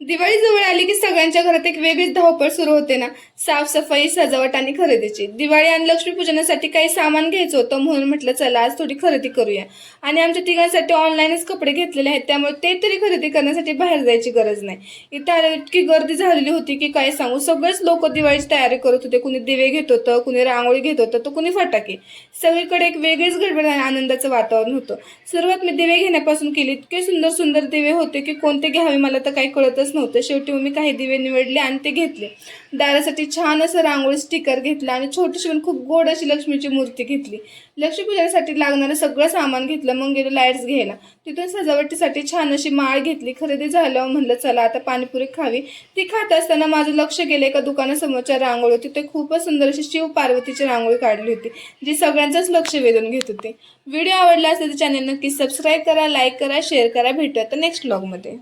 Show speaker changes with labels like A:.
A: दिवाळी जवळ आली की सगळ्यांच्या घरात एक वेगळीच धावपळ सुरू होते ना. साफसफाई, सजावट आणि खरेदीची. दिवाळी आणि लक्ष्मीपूजनासाठी काही सामान घ्यायचं होतं म्हणून म्हटलं चला आज थोडी खरेदी करूया. आणि आमच्या तिघांसाठी ऑनलाईनच कपडे घेतलेले आहेत, त्यामुळे ते तरी खरेदी करण्यासाठी बाहेर जायची गरज नाही. इथं आल्यावर इतकी गर्दी झालेली होती की काय सांगू. सगळेच लोक दिवाळीची तयारी करत होते. कुणी दिवे घेत होतं, कुणी रांगोळी घेत होतं, तर कुणी फटाके. सगळीकडे एक वेगळीच गडबड आणि आनंदाचं वातावरण होतं. सुरुवात मी दिवे घेण्यापासून केली. इतके सुंदर सुंदर दिवे होते की कोणते घ्यावे मला तर काही कळतच नव्हतं. शेवटी मी काही दिवे निवडले आणि ते घेतले. दारासाठी छान असं रांगोळी स्टिकर घेतला आणि छोटीशी पण खूप गोड अशी लक्ष्मीची मूर्ती घेतली. लक्ष्मीपूजनासाठी लागणारं सगळं सामान घेतलं. मग गेलो लाईट्स घ्यायला. तिथून सजावटीसाठी छान अशी माळ घेतली. खरेदी झाल्यावर म्हणलं चला आता पाणीपुरी खावी. ती खात असताना माझं लक्ष गेलं एका दुकानासमोरच्या रांगोळी होती. ते खूपच सुंदर अशी शिव पार्वतीची रांगोळी काढली होती, जी सगळ्यांचंच लक्ष वेधून घेत होती. व्हिडिओ आवडला असेल तर चॅनल नक्की सबस्क्राईब करा, लाईक करा, शेअर करा. भेटूया तर नेक्स्ट व्लॉगमध्ये.